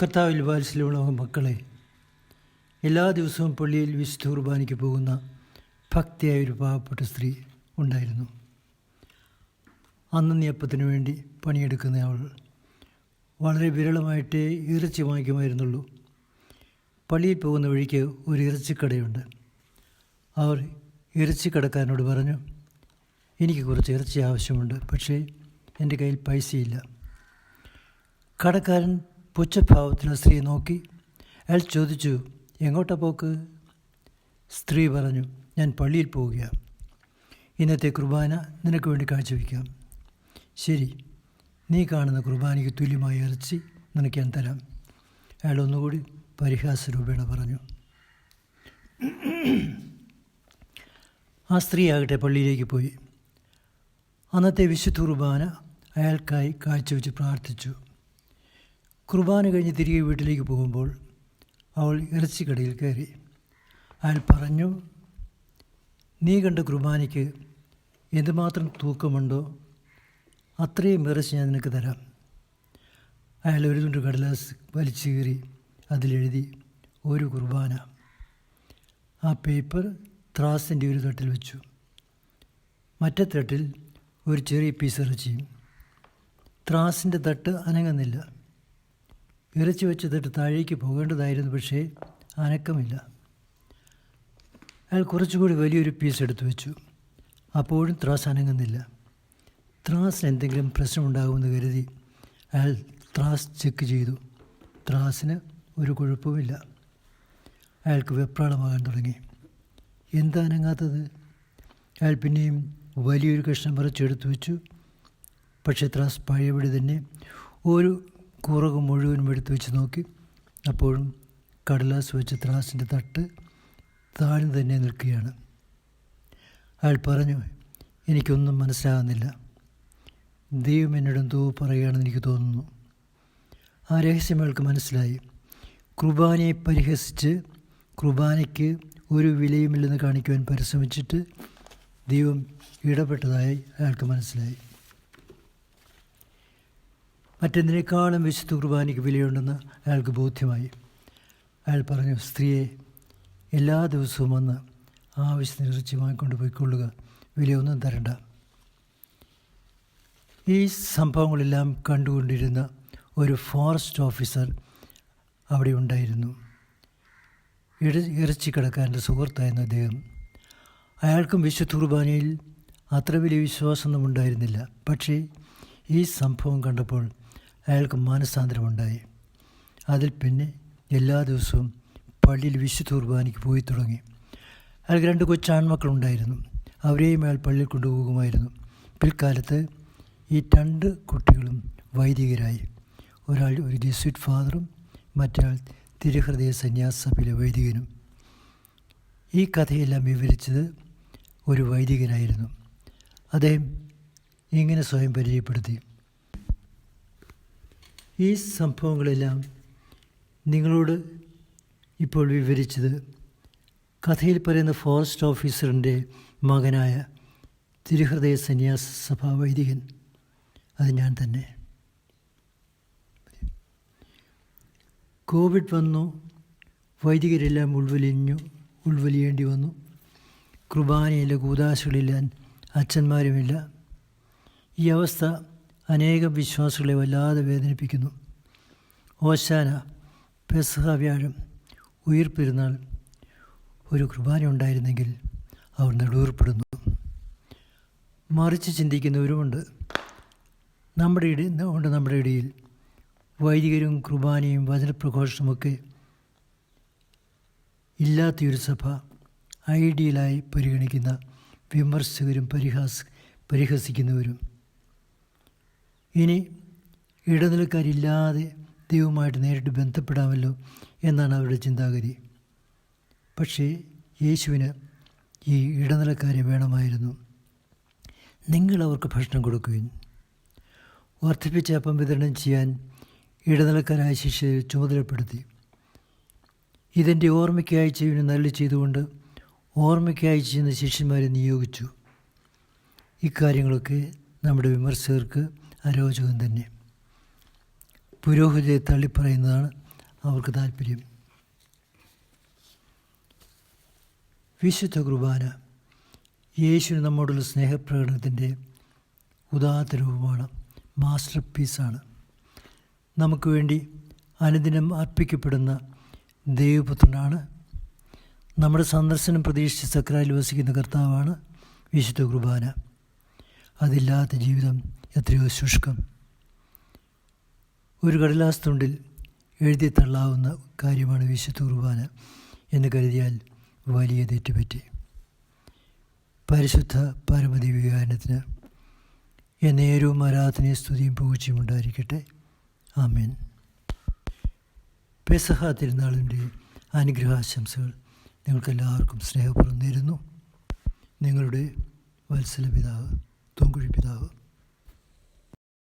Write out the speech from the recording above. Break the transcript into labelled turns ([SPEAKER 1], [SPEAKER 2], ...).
[SPEAKER 1] കർത്താവിൽ വാത്സല്യമുള്ള മക്കളെ, എല്ലാ ദിവസവും പള്ളിയിൽ വിശുദ്ധ കുർബാനയ്ക്ക് പോകുന്ന ഭക്തിയായ ഒരു പാവപ്പെട്ട സ്ത്രീ ഉണ്ടായിരുന്നു. അന്നപ്പത്തിന് വേണ്ടി പണിയെടുക്കുന്ന അവൾ വളരെ വിരളമായിട്ടേ ഇറച്ചി വാങ്ങിക്കുമായിരുന്നുള്ളൂ. പള്ളിയിൽ പോകുന്ന വഴിക്ക് ഒരു ഇറച്ചിക്കടയുണ്ട്. അവർ ഇറച്ചിക്കടക്കാരനോട് പറഞ്ഞു, എനിക്ക് കുറച്ച് ഇറച്ചി ആവശ്യമുണ്ട്, പക്ഷേ എൻ്റെ കയ്യിൽ പൈസയില്ല. കടക്കാരൻ പുച്ഛഭാവത്തിൽ സ്ത്രീയെ നോക്കി. അയാൾ ചോദിച്ചു, എങ്ങോട്ടാ പോക്ക്? സ്ത്രീ പറഞ്ഞു, ഞാൻ പള്ളിയിൽ പോവുകയാണ്. ഇന്നത്തെ കുർബാന നിനക്ക് വേണ്ടി കാഴ്ചവെക്കാം. ശരി, നീ കാണുന്ന കുർബാനയ്ക്ക് തുല്യമായ ഇറച്ചി നിനക്ക് ഞാൻ തരാം. അയാൾ ഒന്നുകൂടി പരിഹാസരൂപേണ പറഞ്ഞു. ആ സ്ത്രീ ആകട്ടെ പള്ളിയിലേക്ക് പോയി. അന്നത്തെ വിശുദ്ധ കുർബാന അയാൾക്കായി കാഴ്ചവെച്ച് പ്രാർത്ഥിച്ചു. കുർബാന കഴിഞ്ഞ് തിരികെ വീട്ടിലേക്ക് പോകുമ്പോൾ അവൾ ഇറച്ചിക്കടയിൽ കയറി. അയാൾ പറഞ്ഞു, നീ കണ്ട കുർബാനയ്ക്ക് എന്തുമാത്രം തൂക്കമുണ്ടോ അത്രയും ഇറച്ചി ഞാൻ നിനക്ക് തരാം. അയാൾ ഒരു തുണ്ട് കടലാസ് വലിച്ചു കീറി അതിലെഴുതി, ഒരു കുർബാന. ആ പേപ്പർ ത്രാസിൻ്റെ ഒരു തട്ടിൽ വെച്ചു. മറ്റേ തട്ടിൽ ഒരു ചെറിയ പീസ് ഇറച്ചിയും. ത്രാസിൻ്റെ തട്ട് അനങ്ങുന്നില്ല. ഇറച്ചി വെച്ച തട്ട് താഴേക്ക് പോകേണ്ടതായിരുന്നു, പക്ഷേ അനക്കമില്ല. അയാൾ കുറച്ചുകൂടി വലിയൊരു പീസ് എടുത്തു വെച്ചു. അപ്പോഴും ത്രാസ് അനങ്ങുന്നില്ല. ത്രാസിന് എന്തെങ്കിലും പ്രശ്നമുണ്ടാകുമെന്ന് കരുതി അയാൾ ത്രാസ് ചെക്ക് ചെയ്തു. ത്രാസിന് ഒരു കുഴപ്പമില്ല. അയാൾക്ക് വെപ്രാളമാകാൻ തുടങ്ങി. എന്താ അനങ്ങാത്തത്? അയാൾ പിന്നെയും വലിയൊരു കഷ്ണം പറിച്ചെടുത്തു വെച്ചു. പക്ഷേ ത്രാസ് പഴയപടി തന്നെ ഒരു കുറവ് മുഴുവനും എടുത്തു വെച്ച് നോക്കി. അപ്പോഴും കടലാസ് വെച്ച ത്രാസിൻ്റെ തട്ട് താഴ്ന്നു തന്നെ നിൽക്കുകയാണ്. അയാൾ പറഞ്ഞു, എനിക്കൊന്നും മനസ്സിലാകുന്നില്ല. ദൈവം എന്നോടെന്തോ പറയുകയാണെന്ന് എനിക്ക് തോന്നുന്നു. ആ രഹസ്യം അയാൾക്ക് മനസ്സിലായി. കുർബാനയെ പരിഹസിച്ച് കുർബാനയ്ക്ക് ഒരു വിലയുമില്ലെന്ന് കാണിക്കുവാൻ പരിശ്രമിച്ചിട്ട് ദൈവം ഇടപെട്ടതായി അയാൾക്ക് മനസ്സിലായി. മറ്റെന്തിനേക്കാളും വിശുദ്ധ കുർബാനയ്ക്ക് വിലയുണ്ടെന്ന് അയാൾക്ക് ബോധ്യമായി. അയാൾ പറഞ്ഞു, സ്ത്രീയെ, എല്ലാ ദിവസവും വന്ന് ആവശ്യത്തിന് ഇറച്ചി വാങ്ങിക്കൊണ്ട് പോയിക്കൊള്ളുക, വിലയൊന്നും തരണ്ട. ഈ സംഭവങ്ങളെല്ലാം കണ്ടുകൊണ്ടിരുന്ന ഒരു ഫോറസ്റ്റ് ഓഫീസർ അവിടെ ഉണ്ടായിരുന്നു. ഇറച്ചിക്കടക്കാരൻ്റെ സുഹൃത്തായിരുന്നു അദ്ദേഹം. അയാൾക്കും വിശുദ്ധ കുർബാനയിൽ അത്ര വലിയ വിശ്വാസമൊന്നും ഉണ്ടായിരുന്നില്ല. പക്ഷേ ഈ സംഭവം കണ്ടപ്പോൾ അയാൾക്ക് മാനസാന്തരമുണ്ടായി. അതിൽ പിന്നെ എല്ലാ ദിവസവും പള്ളിയിൽ വിശുദ്ധ കുർബാനയ്ക്ക് പോയി തുടങ്ങി. അയാൾക്ക് 2 കൊച്ചാൺമക്കളുണ്ടായിരുന്നു. അവരെയും അയാൾ പള്ളിയിൽ കൊണ്ടുപോകുമായിരുന്നു. പിൽക്കാലത്ത് ഈ 2 കുട്ടികളും വൈദികരായി. ഒരാൾ ഒരു ജെസ്വിറ്റ് ഫാദറും മറ്റൊരാൾ തിരുഹൃദയ സന്യാസ സഭയിലെ വൈദികനും. ഈ കഥയെല്ലാം വിവരിച്ചത് ഒരു വൈദികനായിരുന്നു. അദ്ദേഹം ഇങ്ങനെ സ്വയം പരിചയപ്പെടുത്തി, ഈ സംഭവങ്ങളെല്ലാം നിങ്ങളോട് ഇപ്പോൾ വിവരിച്ചത് കഥയിൽ പറയുന്ന ഫോറസ്റ്റ് ഓഫീസറിൻ്റെ മകനായ തിരുഹൃദയ സന്യാസ സഭാ വൈദികൻ, അത് ഞാൻ തന്നെ. കോവിഡ് വന്നു. വൈദികരെല്ലാം ഉൾവലിയേണ്ടി വന്നു. കുർബാനയില്ല, കൂദാശകളില്ല, അച്ഛന്മാരുമില്ല. ഈ അവസ്ഥ അനേകം വിശ്വാസികളെ വല്ലാതെ വേദനിപ്പിക്കുന്നു. ഓശാന, പെസഹ വ്യാഴം, ഉയിർപ്പെരുന്നാൾ ഒരു കുർബാന ഉണ്ടായിരുന്നെങ്കിൽ അവർ നെടുവേർപ്പെടുന്നു. മറിച്ച് ചിന്തിക്കുന്നവരുമുണ്ട്. നമ്മുടെ ഇടയിൽ വൈദികരും കുർബാനയും വചനപ്രഘോഷവുമൊക്കെ ഇല്ലാത്തൊരു സഭ ഐഡിയലായി പരിഗണിക്കുന്ന വിമർശകരും പരിഹസിക്കുന്നവരും. ഇനി ഇടനിലക്കാരില്ലാതെ ദൈവമായിട്ട് നേരിട്ട് ബന്ധപ്പെടാമല്ലോ എന്നാണ് അവരുടെ ചിന്താഗതി. പക്ഷേ യേശുവിന് ഈ ഇടനിലക്കാരെ വേണമായിരുന്നു. നിങ്ങൾ അവർക്ക് ഭക്ഷണം കൊടുക്കുകയും വർദ്ധിപ്പിച്ച അപ്പം വിതരണം ചെയ്യാൻ ഇടനിലക്കാരായ ശിഷ്യരെ ചുമതലപ്പെടുത്തി. ഇതെൻ്റെ ഓർമ്മയ്ക്കായി ചെയ്യുന്ന നല്ല ചെയ്തുകൊണ്ട് ഓർമ്മയ്ക്കായി ചെയ്യുന്ന ശിഷ്യന്മാരെ നിയോഗിച്ചു. ഇക്കാര്യങ്ങളൊക്കെ നമ്മുടെ വിമർശകർക്ക് അരോചകം തന്നെ. പുരോഹിതരെ തള്ളിപ്പറയുന്നതാണ് അവർക്ക് താല്പര്യം. വിശുദ്ധ കുർബാന യേശുവിന് നമ്മോടുള്ള സ്നേഹപ്രകടനത്തിൻ്റെ ഉദാത്ത രൂപമാണ്, മാസ്റ്റർ പീസാണ്. നമുക്ക് വേണ്ടി അനുദിനം അർപ്പിക്കപ്പെടുന്ന ദൈവപുത്രനാണ്. നമ്മുടെ സന്ദർശനം പ്രതീക്ഷിച്ച് സക്രാരിൽ വസിക്കുന്ന കർത്താവാണ് വിശുദ്ധ കുർബാന. അതില്ലാത്ത ജീവിതം എത്രയോ ശുഷ്കം. ഒരു കടലാസ് തുണ്ടിൽ എഴുതി തള്ളാവുന്ന കാര്യമാണ് വിശുദ്ധ കുർബാന എന്ന് കരുതിയാൽ വലിയ തെറ്റുപറ്റി. പരിശുദ്ധ പരമദിവ്യകാരുണ്യത്തിന് എന്നേരവും ആരാധനയും സ്തുതിയും പുകഴ്ചയും ഉണ്ടായിരിക്കട്ടെ. ആമേൻ. പെസഹ തിരുനാളിൻ്റെ അനുഗ്രഹാശംസകൾ നിങ്ങൾക്കെല്ലാവർക്കും സ്നേഹപൂർവ്വം നേരുന്നു. നിങ്ങളുടെ വത്സല പിതാവ്, തൊങ്കുഴി പിതാവ്.